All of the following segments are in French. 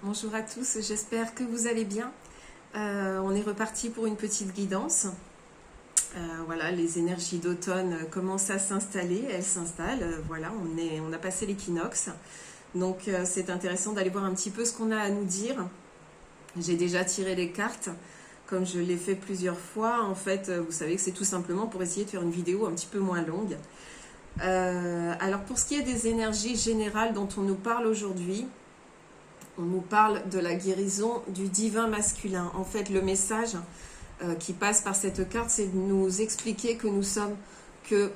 Bonjour à tous, j'espère que vous allez bien. On est reparti pour une petite guidance. Voilà, les énergies d'automne commencent à s'installer, elles s'installent. Voilà, on a passé l'équinoxe. Donc c'est intéressant d'aller voir un petit peu ce qu'on a à nous dire. J'ai déjà tiré les cartes, comme je l'ai fait plusieurs fois. En fait, vous savez que c'est tout simplement pour essayer de faire une vidéo un petit peu moins longue. Alors pour ce qui est des énergies générales dont on nous parle aujourd'hui, on nous parle de la guérison du divin masculin. En fait, le message qui passe par cette carte, c'est de nous expliquer que nous sommes, que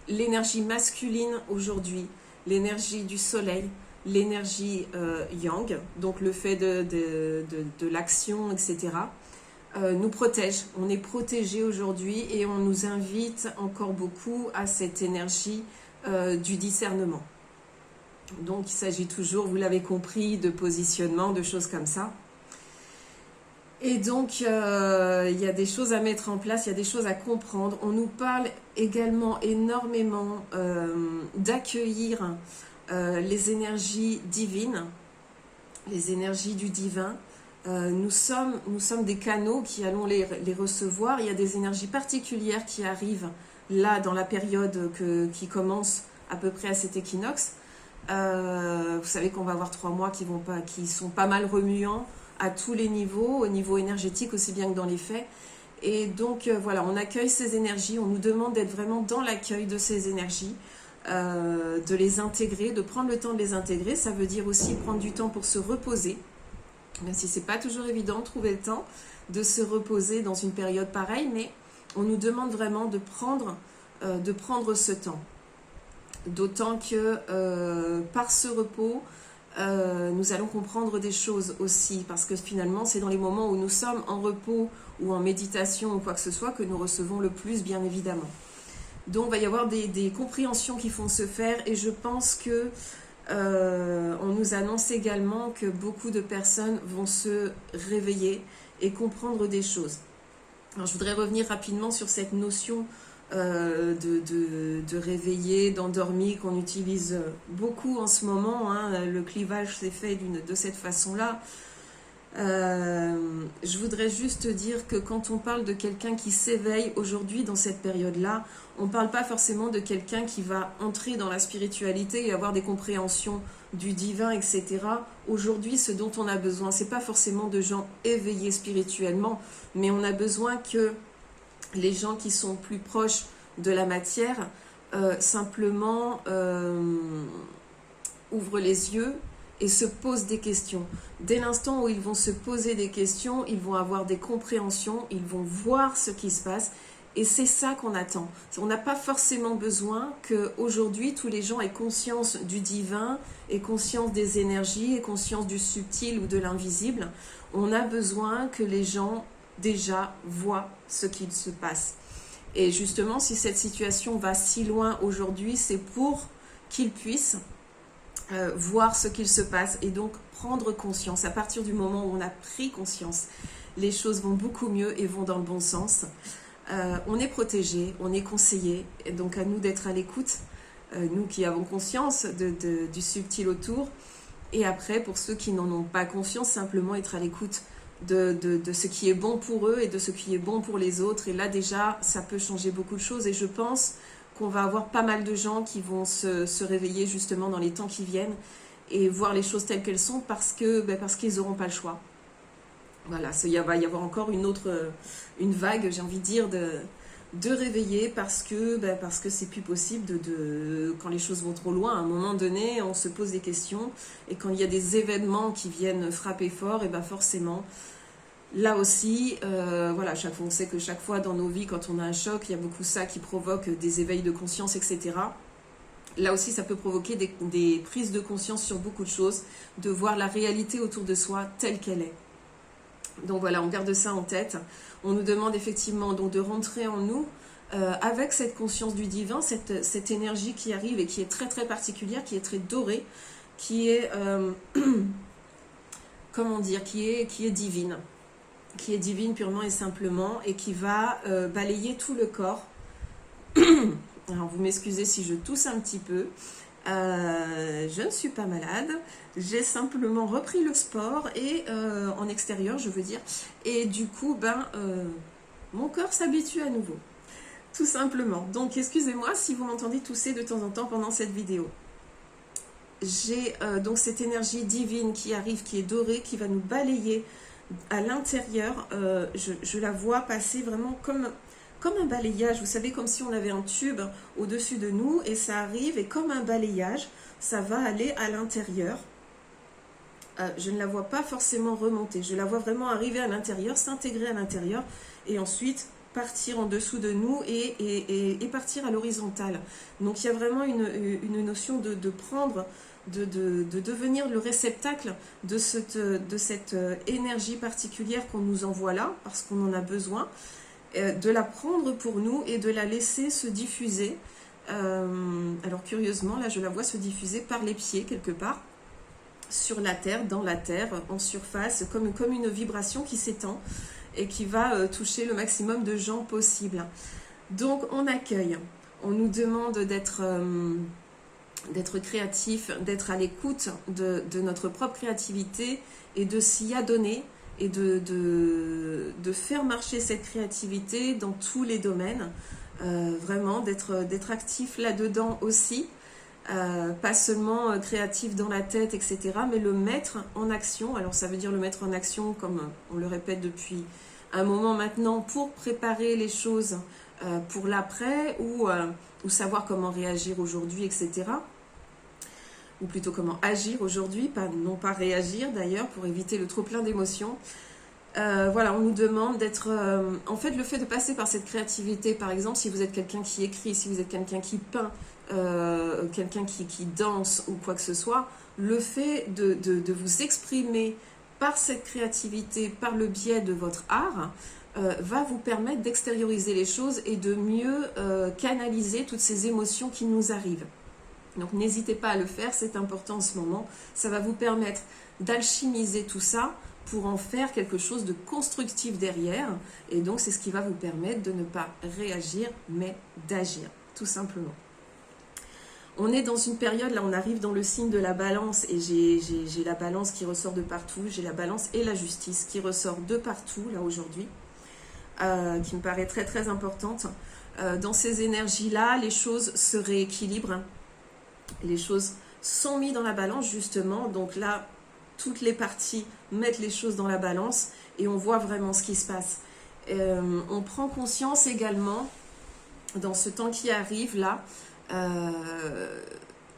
l'énergie masculine aujourd'hui, l'énergie du soleil, l'énergie yang, donc le fait de l'action, etc., nous protège. On est protégé aujourd'hui et on nous invite encore beaucoup à cette énergie du discernement. Donc il s'agit toujours, vous l'avez compris, de positionnement, de choses comme ça. Et donc il y a des choses à mettre en place, il y a des choses à comprendre. On nous parle également énormément d'accueillir les énergies divines, les énergies du divin. Nous sommes des canaux qui allons les recevoir. Il y a des énergies particulières qui arrivent là dans la période qui commence à peu près à cet équinoxe. Vous savez qu'on va avoir 3 mois qui sont pas mal remuants à tous les niveaux, au niveau énergétique aussi bien que dans les faits. Et donc voilà, on accueille ces énergies, on nous demande d'être vraiment dans l'accueil de ces énergies, de les intégrer, de prendre le temps de les intégrer. Ça veut dire aussi prendre du temps pour se reposer, même si c'est pas toujours évident de trouver le temps de se reposer dans une période pareille, mais on nous demande vraiment de prendre ce temps. D'autant que par ce repos, nous allons comprendre des choses aussi, parce que finalement, c'est dans les moments où nous sommes en repos ou en méditation ou quoi que ce soit que nous recevons le plus, bien évidemment. Donc, il va y avoir des compréhensions qui vont se faire, et je pense que on nous annonce également que beaucoup de personnes vont se réveiller et comprendre des choses. Alors, je voudrais revenir rapidement sur cette notion de réveiller, d'endormir, qu'on utilise beaucoup en ce moment. Le clivage s'est fait de cette façon-là. Je voudrais juste dire que quand on parle de quelqu'un qui s'éveille aujourd'hui dans cette période-là, on ne parle pas forcément de quelqu'un qui va entrer dans la spiritualité et avoir des compréhensions du divin, etc. Aujourd'hui, ce dont on a besoin, c'est pas forcément de gens éveillés spirituellement, mais on a besoin que les gens qui sont plus proches de la matière simplement ouvrent les yeux et se posent des questions. Dès l'instant où ils vont se poser des questions, ils vont avoir des compréhensions, ils vont voir ce qui se passe, et c'est ça qu'on attend. On n'a pas forcément besoin qu'aujourd'hui tous les gens aient conscience du divin, aient conscience des énergies, aient conscience du subtil ou de l'invisible. On a besoin que les gens déjà voient ce qu'il se passe. Et justement, si cette situation va si loin aujourd'hui, c'est pour qu'ils puissent voir ce qu'il se passe et donc prendre conscience. À partir du moment où on a pris conscience, les choses vont beaucoup mieux et vont dans le bon sens. On est protégé, on est conseillé, et donc à nous d'être à l'écoute, nous qui avons conscience du subtil autour. Et après, pour ceux qui n'en ont pas conscience, simplement être à l'écoute de ce qui est bon pour eux et de ce qui est bon pour les autres. Et là déjà, ça peut changer beaucoup de choses, et je pense qu'on va avoir pas mal de gens qui vont se réveiller justement dans les temps qui viennent et voir les choses telles qu'elles sont parce qu'ils n'auront pas le choix. Voilà, il va y avoir encore une vague, j'ai envie de dire, de réveiller parce que c'est plus possible quand les choses vont trop loin. À un moment donné, on se pose des questions, et quand il y a des événements qui viennent frapper fort, et forcément, là aussi, voilà, on sait que chaque fois dans nos vies, quand on a un choc, il y a beaucoup ça qui provoque des éveils de conscience, etc. Là aussi, ça peut provoquer des prises de conscience sur beaucoup de choses, de voir la réalité autour de soi telle qu'elle est. Donc voilà, on garde ça en tête. On nous demande effectivement donc de rentrer en nous avec cette conscience du divin, cette énergie qui arrive et qui est très très particulière, qui est très dorée, qui est comment dire, qui est divine, purement et simplement, et qui va balayer tout le corps. Alors vous m'excusez si je tousse un petit peu, Je ne suis pas malade, j'ai simplement repris le sport et en extérieur je veux dire, et du coup mon corps s'habitue à nouveau, tout simplement. Donc excusez-moi si vous m'entendez tousser de temps en temps pendant cette vidéo. J'ai donc cette énergie divine qui arrive, qui est dorée, qui va nous balayer à l'intérieur. Je la vois passer vraiment comme un balayage, vous savez, comme si on avait un tube au-dessus de nous et ça arrive et comme un balayage, ça va aller à l'intérieur. Je ne la vois pas forcément remonter, je la vois vraiment arriver à l'intérieur, s'intégrer à l'intérieur et ensuite partir en dessous de nous et partir à l'horizontale. Donc il y a vraiment une notion de prendre, de devenir le réceptacle de cette énergie particulière qu'on nous envoie là, parce qu'on en a besoin, de la prendre pour nous et de la laisser se diffuser. Alors curieusement, là je la vois se diffuser par les pieds quelque part, sur la terre, dans la terre, en surface, comme une vibration qui s'étend et qui va toucher le maximum de gens possible. Donc on accueille, on nous demande d'être créatif, d'être à l'écoute de notre propre créativité et de s'y adonner et de faire marcher cette créativité dans tous les domaines, vraiment d'être actif là-dedans aussi, pas seulement créatif dans la tête, etc., mais le mettre en action. Alors ça veut dire le mettre en action, comme on le répète depuis un moment maintenant, pour préparer les choses pour l'après, ou savoir comment réagir aujourd'hui, etc., ou plutôt comment agir aujourd'hui, non pas réagir d'ailleurs, pour éviter le trop-plein d'émotions. Voilà, on nous demande d'être... en fait, le fait de passer par cette créativité, par exemple, si vous êtes quelqu'un qui écrit, si vous êtes quelqu'un qui peint, quelqu'un qui danse ou quoi que ce soit, le fait de vous exprimer par cette créativité, par le biais de votre art, va vous permettre d'extérioriser les choses et de mieux canaliser toutes ces émotions qui nous arrivent. Donc n'hésitez pas à le faire, c'est important en ce moment. Ça va vous permettre d'alchimiser tout ça pour en faire quelque chose de constructif derrière. Et donc c'est ce qui va vous permettre de ne pas réagir, mais d'agir, tout simplement. On est dans une période, là on arrive dans le signe de la balance, et j'ai la balance qui ressort de partout, j'ai la balance et la justice qui ressort de partout, là aujourd'hui, qui me paraît très très importante. Dans ces énergies-là, les choses se rééquilibrent. Les choses sont mises dans la balance justement, donc là toutes les parties mettent les choses dans la balance et on voit vraiment ce qui se passe. On prend conscience également dans ce temps qui arrive là,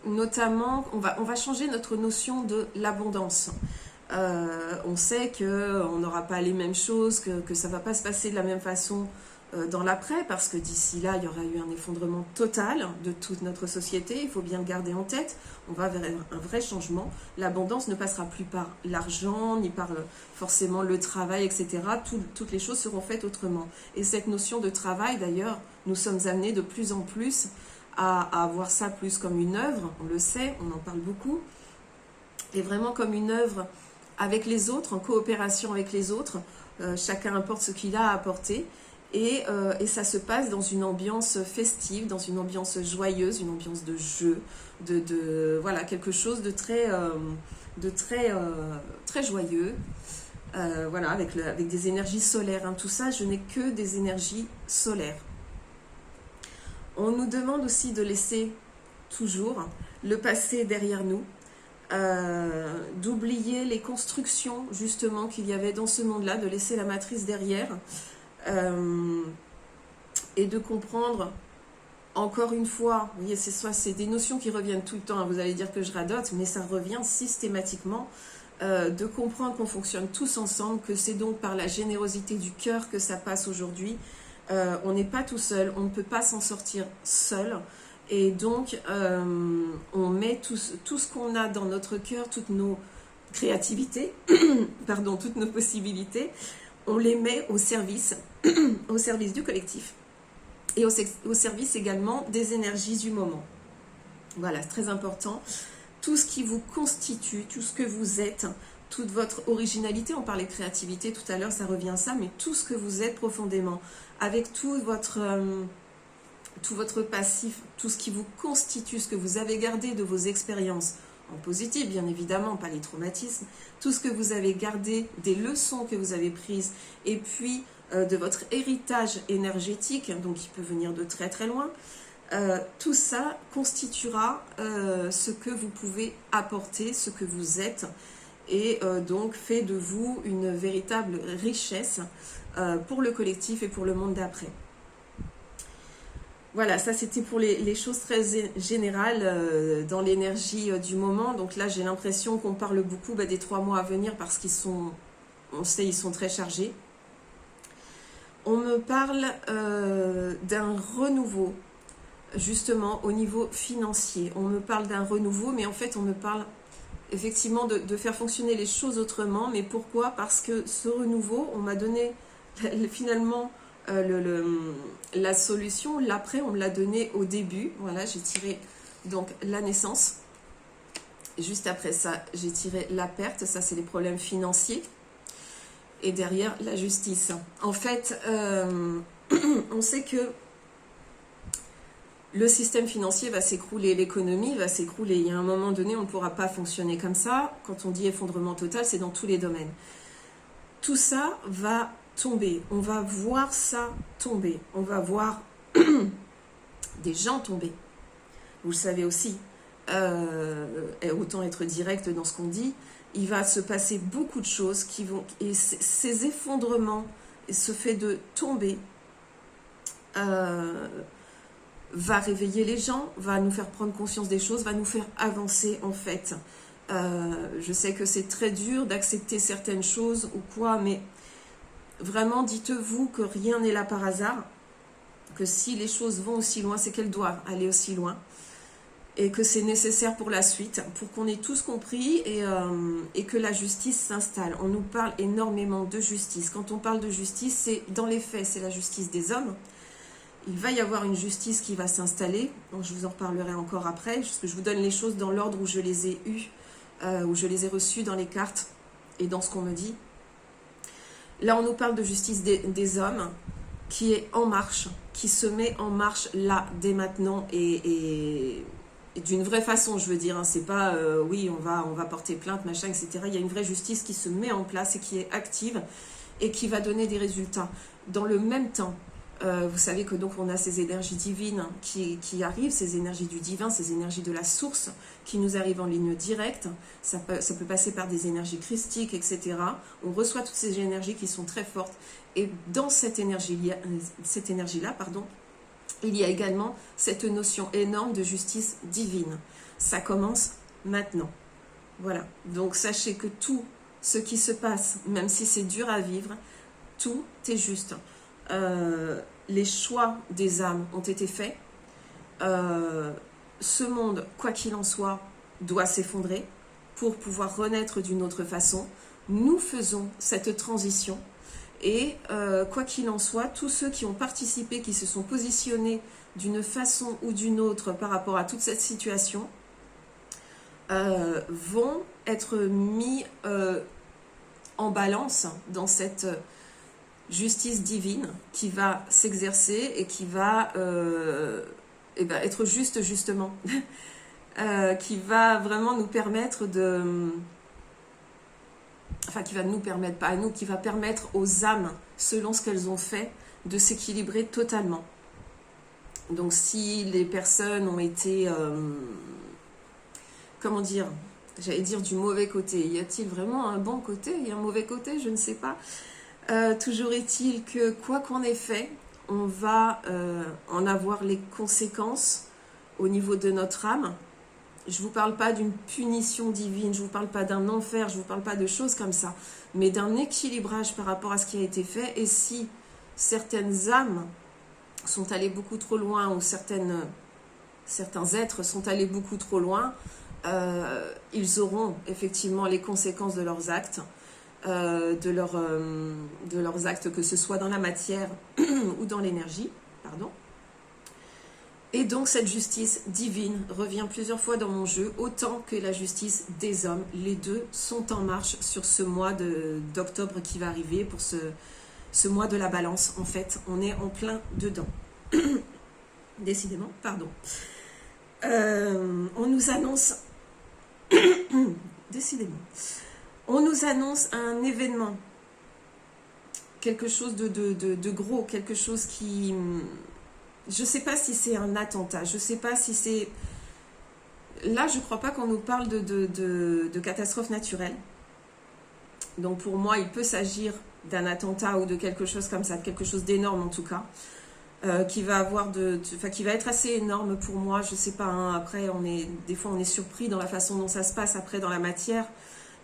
notamment on va changer notre notion de l'abondance. On sait qu'on n'aura pas les mêmes choses, que ça ne va pas se passer de la même façon dans l'après, parce que d'ici là, il y aura eu un effondrement total de toute notre société, il faut bien le garder en tête, on va vers un vrai changement. L'abondance ne passera plus par l'argent, ni par forcément le travail, etc. Toutes les choses seront faites autrement. Et cette notion de travail, d'ailleurs, nous sommes amenés de plus en plus à voir ça plus comme une œuvre, on le sait, on en parle beaucoup, et vraiment comme une œuvre avec les autres, en coopération avec les autres, chacun apporte ce qu'il a à apporter. Et ça se passe dans une ambiance festive, dans une ambiance joyeuse, une ambiance de jeu, voilà, quelque chose de très joyeux, voilà, avec des énergies solaires. Hein. Tout ça, je n'ai que des énergies solaires. On nous demande aussi de laisser toujours le passé derrière nous, d'oublier les constructions justement qu'il y avait dans ce monde-là, de laisser la matrice derrière. Et de comprendre, encore une fois, vous voyez, c'est des notions qui reviennent tout le temps, hein, vous allez dire que je radote, mais ça revient systématiquement, de comprendre qu'on fonctionne tous ensemble, que c'est donc par la générosité du cœur que ça passe aujourd'hui. On n'est pas tout seul, on ne peut pas s'en sortir seul, et donc on met tout ce qu'on a dans notre cœur, toutes nos créativités, pardon, toutes nos possibilités, on les met au service du collectif et au service également des énergies du moment. Voilà, c'est très important. Tout ce qui vous constitue, tout ce que vous êtes, toute votre originalité, on parlait de créativité tout à l'heure, ça revient à ça, mais tout ce que vous êtes profondément, avec toute votre tout votre passif, tout ce qui vous constitue, ce que vous avez gardé de vos expériences, en positif bien évidemment, pas les traumatismes, tout ce que vous avez gardé, des leçons que vous avez prises, et puis de votre héritage énergétique, donc qui peut venir de très très loin, tout ça constituera ce que vous pouvez apporter, ce que vous êtes, et donc fait de vous une véritable richesse pour le collectif et pour le monde d'après. Voilà, ça c'était pour les choses très générales dans l'énergie du moment. Donc là j'ai l'impression qu'on parle beaucoup des 3 mois à venir parce qu'ils sont, on sait, ils sont très chargés. On me parle d'un renouveau, justement au niveau financier. On me parle d'un renouveau, mais en fait on me parle effectivement de faire fonctionner les choses autrement. Mais pourquoi? Parce que ce renouveau, on m'a donné finalement la solution, l'après on me l'a donné au début. Voilà, j'ai tiré donc la naissance. Juste après ça, j'ai tiré la perte, ça c'est les problèmes financiers. Et derrière, la justice. En fait, on sait que le système financier va s'écrouler, l'économie va s'écrouler. Il y a un moment donné, on ne pourra pas fonctionner comme ça. Quand on dit effondrement total, c'est dans tous les domaines. Tout ça va tomber. On va voir ça tomber. On va voir des gens tomber. Vous le savez aussi. Et autant être direct dans ce qu'on dit. Il va se passer beaucoup de choses qui vont... Et ces effondrements, ce fait de tomber, va réveiller les gens, va nous faire prendre conscience des choses, va nous faire avancer en fait. Je sais que c'est très dur d'accepter certaines choses ou quoi, mais vraiment dites-vous que rien n'est là par hasard, que si les choses vont aussi loin, c'est qu'elles doivent aller aussi loin. Et que c'est nécessaire pour la suite, pour qu'on ait tous compris et que la justice s'installe. On nous parle énormément de justice. Quand on parle de justice, c'est dans les faits, c'est la justice des hommes. Il va y avoir une justice qui va s'installer, donc je vous en reparlerai encore après, parce que je vous donne les choses dans l'ordre où je les ai eues, où je les ai reçues dans les cartes et dans ce qu'on me dit. Là, on nous parle de justice des hommes qui est en marche, qui se met en marche là, dès maintenant et d'une vraie façon, je veux dire, hein, c'est pas oui, on va porter plainte, machin, etc. Il y a une vraie justice qui se met en place et qui est active et qui va donner des résultats. Dans le même temps, vous savez que donc on a ces énergies divines qui arrivent, ces énergies du divin, ces énergies de la source qui nous arrivent en ligne directe. Ça peut passer par des énergies christiques, etc. On reçoit toutes ces énergies qui sont très fortes. Et dans cette énergie-là, il y a également cette notion énorme de justice divine. Ça commence maintenant. Voilà. Donc sachez que tout ce qui se passe, même si c'est dur à vivre, tout est juste. Les choix des âmes ont été faits. Ce monde, quoi qu'il en soit, doit s'effondrer pour pouvoir renaître d'une autre façon. Nous faisons cette transition. Et quoi qu'il en soit, tous ceux qui ont participé, qui se sont positionnés d'une façon ou d'une autre par rapport à toute cette situation, vont être mis en balance dans cette justice divine qui va s'exercer et qui va être juste, justement, qui va vraiment nous permettre de... Enfin, qui va nous permettre, pas à nous, qui va permettre aux âmes, selon ce qu'elles ont fait, de s'équilibrer totalement. Donc, si les personnes ont été, comment dire, j'allais dire du mauvais côté, y a-t-il vraiment un bon côté? Il y a un mauvais côté? Je ne sais pas. Toujours est-il que, quoi qu'on ait fait, on va en avoir les conséquences au niveau de notre âme. Je ne vous parle pas d'une punition divine, je ne vous parle pas d'un enfer, je ne vous parle pas de choses comme ça, mais d'un équilibrage par rapport à ce qui a été fait. Et si certaines âmes sont allées beaucoup trop loin, ou certains êtres sont allés beaucoup trop loin, ils auront effectivement les conséquences de leurs actes, de leurs actes, que ce soit dans la matière ou dans l'énergie, pardon. Et donc cette justice divine revient plusieurs fois dans mon jeu, autant que la justice des hommes. Les deux sont en marche sur ce mois d'octobre qui va arriver, pour ce mois de la balance. En fait, on est en plein dedans. décidément, pardon. On nous annonce, décidément, on nous annonce un événement, quelque chose de gros, quelque chose qui, je ne sais pas si c'est un attentat, je ne sais pas si c'est, là je ne crois pas qu'on nous parle de catastrophe naturelle. Donc pour moi, il peut s'agir d'un attentat ou de quelque chose comme ça, de quelque chose d'énorme en tout cas, qui va avoir qui va être assez énorme pour moi. Je sais pas. Hein, après, des fois, on est surpris dans la façon dont ça se passe après dans la matière,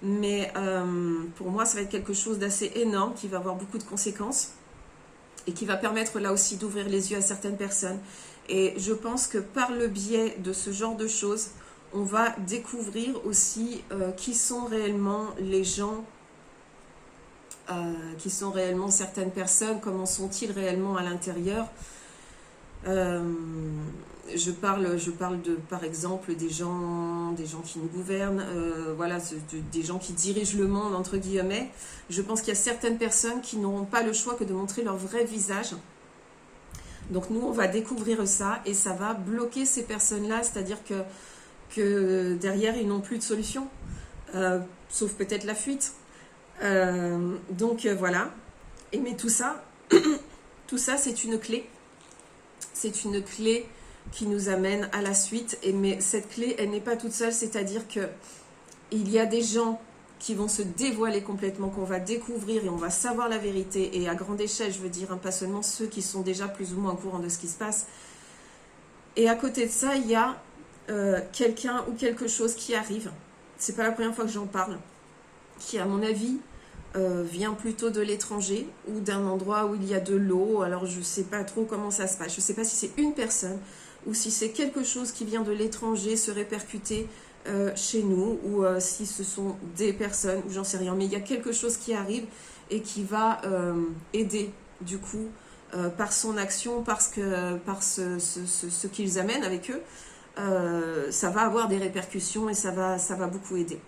mais pour moi, ça va être quelque chose d'assez énorme qui va avoir beaucoup de conséquences et qui va permettre là aussi d'ouvrir les yeux à certaines personnes. Et je pense que par le biais de ce genre de choses, on va découvrir aussi qui sont réellement les gens. Qui sont réellement certaines personnes, comment sont-ils réellement à l'intérieur. Je parle de, par exemple, des gens qui nous gouvernent, voilà, des gens qui dirigent le monde, entre guillemets. Je pense qu'il y a certaines personnes qui n'auront pas le choix que de montrer leur vrai visage. Donc nous, on va découvrir ça et ça va bloquer ces personnes-là, c'est-à-dire que derrière, ils n'ont plus de solution, sauf peut-être la fuite. Donc voilà. Et mais tout ça, c'est une clé. C'est une clé qui nous amène à la suite. Et mais cette clé, elle n'est pas toute seule. C'est-à-dire que il y a des gens qui vont se dévoiler complètement, qu'on va découvrir et on va savoir la vérité. Et à grande échelle, je veux dire, hein, pas seulement ceux qui sont déjà plus ou moins au courant de ce qui se passe. Et à côté de ça, il y a quelqu'un ou quelque chose qui arrive. C'est pas la première fois que j'en parle. Qui, à mon avis, vient plutôt de l'étranger ou d'un endroit où il y a de l'eau. Alors, je ne sais pas trop comment ça se passe. Je ne sais pas si c'est une personne ou si c'est quelque chose qui vient de l'étranger se répercuter chez nous ou si ce sont des personnes ou j'en sais rien. Mais il y a quelque chose qui arrive et qui va aider, du coup, par son action, par ce qu'ils amènent avec eux. Ça va avoir des répercussions et ça va beaucoup aider.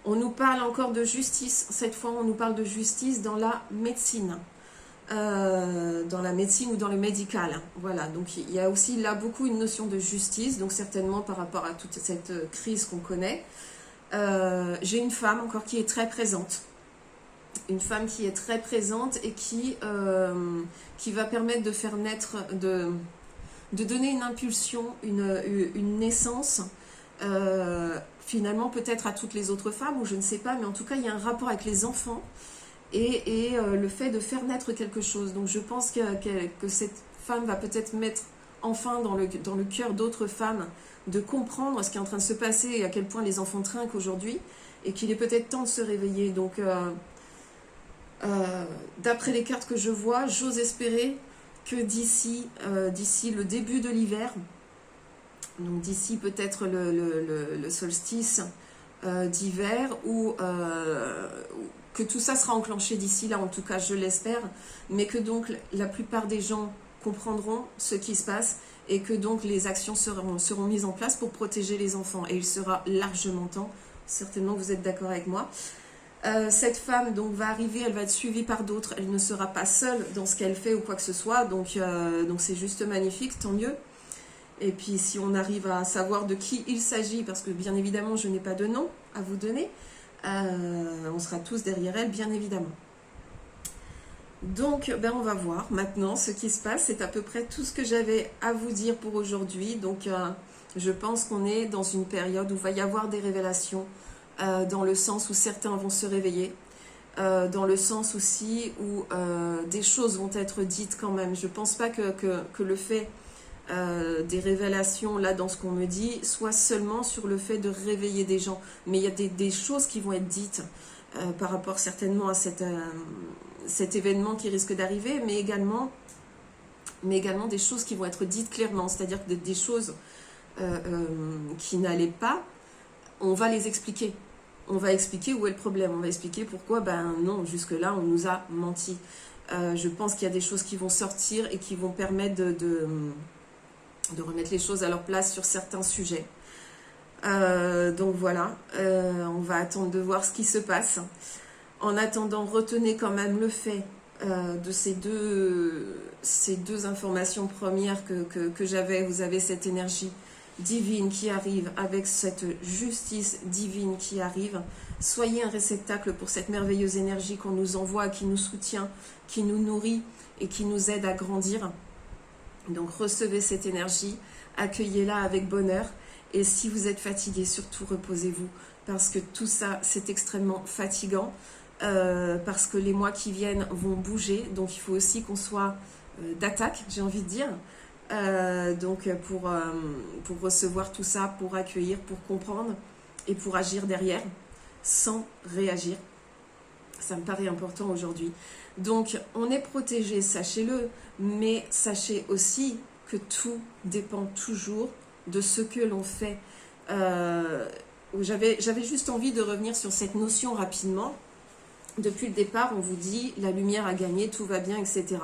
On nous parle encore de justice. Cette fois, on nous parle de justice dans la médecine. Dans la médecine ou dans le médical. Voilà, donc il y a aussi là beaucoup une notion de justice, donc certainement par rapport à toute cette crise qu'on connaît. J'ai une femme encore qui est très présente. Une femme qui est très présente et qui va permettre de faire naître, de donner une impulsion, une naissance, finalement peut-être à toutes les autres femmes, ou je ne sais pas, mais en tout cas il y a un rapport avec les enfants et le fait de faire naître quelque chose. Donc je pense que cette femme va peut-être mettre enfin dans le cœur d'autres femmes de comprendre ce qui est en train de se passer et à quel point les enfants trinquent aujourd'hui, et qu'il est peut-être temps de se réveiller. Donc d'après les cartes que je vois, j'ose espérer que d'ici le début de l'hiver, donc d'ici peut-être le solstice d'hiver, ou que tout ça sera enclenché d'ici là, en tout cas je l'espère, mais que donc la plupart des gens comprendront ce qui se passe et que donc les actions seront mises en place pour protéger les enfants. Et il sera largement temps, certainement vous êtes d'accord avec moi. Cette femme donc va arriver, elle va être suivie par d'autres, elle ne sera pas seule dans ce qu'elle fait ou quoi que ce soit, donc c'est juste magnifique, tant mieux. Et puis si on arrive à savoir de qui il s'agit, parce que bien évidemment je n'ai pas de nom à vous donner, on sera tous derrière elle, bien évidemment. Donc on va voir maintenant ce qui se passe. C'est à peu près tout ce que j'avais à vous dire pour aujourd'hui. Donc je pense qu'on est dans une période où il va y avoir des révélations, dans le sens où certains vont se réveiller, dans le sens aussi où des choses vont être dites quand même. Je ne pense pas que le fait des révélations, là, dans ce qu'on me dit, soit seulement sur le fait de réveiller des gens. Mais il y a des choses qui vont être dites par rapport certainement à cet événement qui risque d'arriver, mais également des choses qui vont être dites clairement. C'est-à-dire que des choses qui n'allaient pas, on va les expliquer. On va expliquer où est le problème. On va expliquer pourquoi, non, jusque-là, on nous a menti. Je pense qu'il y a des choses qui vont sortir et qui vont permettre de remettre les choses à leur place sur certains sujets. Donc voilà, on va attendre de voir ce qui se passe. En attendant, retenez quand même le fait de ces deux informations premières que j'avais. Vous avez cette énergie divine qui arrive, avec cette justice divine qui arrive. Soyez un réceptacle pour cette merveilleuse énergie qu'on nous envoie, qui nous soutient, qui nous nourrit et qui nous aide à grandir. Donc recevez cette énergie, accueillez-la avec bonheur. Et si vous êtes fatigué, surtout reposez-vous, parce que tout ça, c'est extrêmement fatigant, parce que les mois qui viennent vont bouger. Donc il faut aussi qu'on soit d'attaque, j'ai envie de dire. Donc pour recevoir tout ça, pour accueillir, pour comprendre et pour agir derrière, sans réagir. Ça me paraît important aujourd'hui. Donc on est protégé, sachez-le, mais sachez aussi que tout dépend toujours de ce que l'on fait. J'avais juste envie de revenir sur cette notion rapidement. Depuis le départ, on vous dit la lumière a gagné, tout va bien, etc.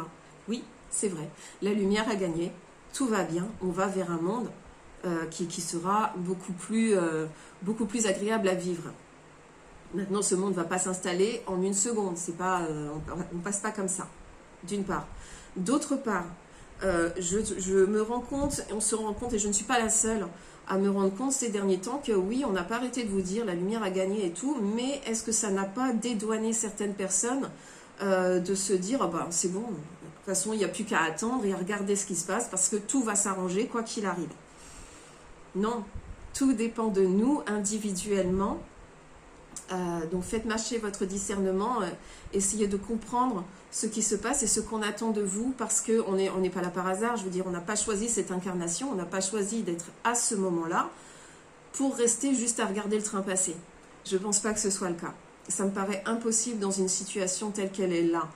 Oui, c'est vrai, la lumière a gagné, tout va bien, on va vers un monde qui sera beaucoup plus agréable à vivre. Maintenant, ce monde ne va pas s'installer en une seconde, c'est pas, on ne passe pas comme ça, d'une part. D'autre part, je me rends compte, on se rend compte, et je ne suis pas la seule à me rendre compte ces derniers temps que oui, on n'a pas arrêté de vous dire la lumière a gagné et tout, mais est-ce que ça n'a pas dédouané certaines personnes de se dire, oh bah, c'est bon, de toute façon, il n'y a plus qu'à attendre et à regarder ce qui se passe parce que tout va s'arranger quoi qu'il arrive. Non, tout dépend de nous individuellement. Donc faites marcher votre discernement, essayez de comprendre ce qui se passe et ce qu'on attend de vous, parce qu'on n'est pas là par hasard. Je veux dire, on n'a pas choisi cette incarnation, on n'a pas choisi d'être à ce moment-là pour rester juste à regarder le train passer. Je ne pense pas que ce soit le cas. Ça me paraît impossible dans une situation telle qu'elle est là.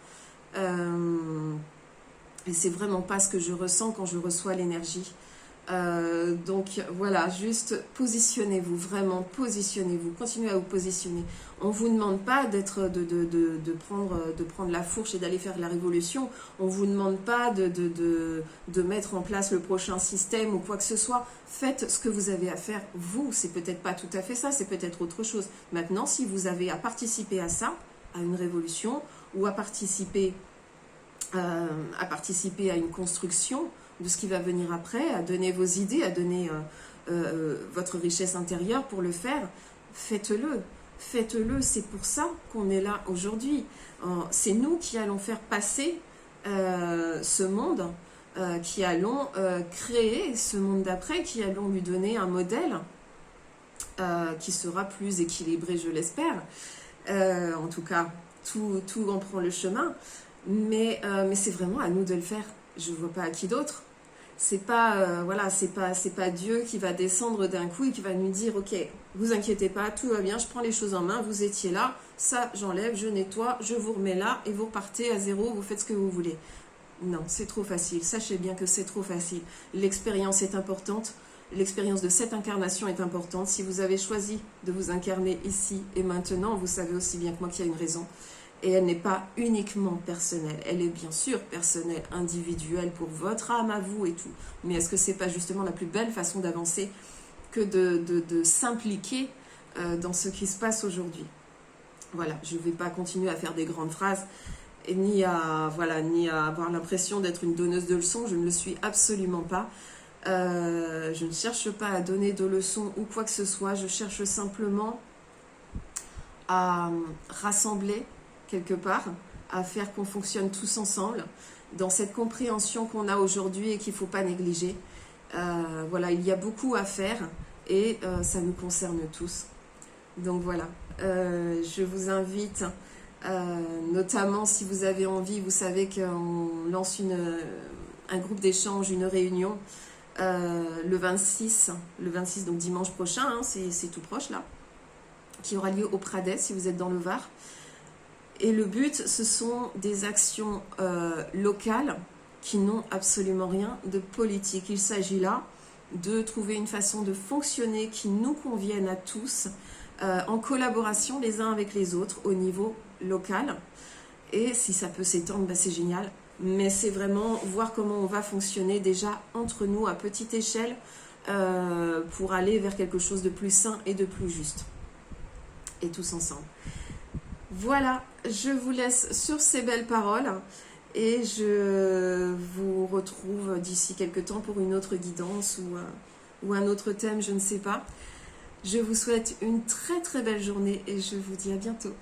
Et c'est vraiment pas ce que je ressens quand je reçois l'énergie. Donc voilà, juste positionnez-vous, vraiment positionnez-vous, continuez à vous positionner. On ne vous demande pas de prendre la fourche et d'aller faire la révolution. On ne vous demande pas de mettre en place le prochain système ou quoi que ce soit. Faites ce que vous avez à faire, vous. C'est peut-être pas tout à fait ça, c'est peut-être autre chose. Maintenant, si vous avez à participer à ça, à une révolution, ou à participer à une construction de ce qui va venir après, à donner vos idées, à donner votre richesse intérieure pour le faire, faites-le. Faites-le, c'est pour ça qu'on est là aujourd'hui. C'est nous qui allons faire passer ce monde, qui allons créer ce monde d'après, qui allons lui donner un modèle qui sera plus équilibré, je l'espère. En tout cas, tout en prend le chemin. Mais c'est vraiment à nous de le faire. Je ne vois pas à qui d'autre. C'est pas c'est pas Dieu qui va descendre d'un coup et qui va nous dire ok, vous inquiétez pas, tout va bien, je prends les choses en main, vous étiez là, ça j'enlève, je nettoie, je vous remets là et vous repartez à zéro, vous faites ce que vous voulez. Non, c'est trop facile. Sachez bien que c'est trop facile. L'expérience est importante. L'expérience de cette incarnation est importante. Si vous avez choisi de vous incarner ici et maintenant, vous savez aussi bien que moi qu'il y a une raison. Et elle n'est pas uniquement personnelle. Elle est bien sûr personnelle, individuelle pour votre âme à vous et tout. Mais est-ce que c'est pas justement la plus belle façon d'avancer que de s'impliquer dans ce qui se passe aujourd'hui? Voilà, je ne vais pas continuer à faire des grandes phrases et ni à avoir l'impression d'être une donneuse de leçons. Je ne le suis absolument pas. Je ne cherche pas à donner de leçons ou quoi que ce soit. Je cherche simplement à rassembler quelque part, à faire qu'on fonctionne tous ensemble dans cette compréhension qu'on a aujourd'hui et qu'il ne faut pas négliger. Voilà, il y a beaucoup à faire et ça nous concerne tous. Donc voilà, je vous invite, notamment si vous avez envie, vous savez qu'on lance un groupe d'échange, une réunion le 26, donc dimanche prochain, hein, c'est tout proche là, qui aura lieu au Pradet si vous êtes dans le Var. Et le but, ce sont des actions locales qui n'ont absolument rien de politique. Il s'agit là de trouver une façon de fonctionner qui nous convienne à tous, en collaboration les uns avec les autres au niveau local. Et si ça peut s'étendre, bah c'est génial. Mais c'est vraiment voir comment on va fonctionner déjà entre nous à petite échelle pour aller vers quelque chose de plus sain et de plus juste. Et tous ensemble. Voilà, je vous laisse sur ces belles paroles et je vous retrouve d'ici quelques temps pour une autre guidance ou un autre thème, je ne sais pas. Je vous souhaite une très très belle journée et je vous dis à bientôt.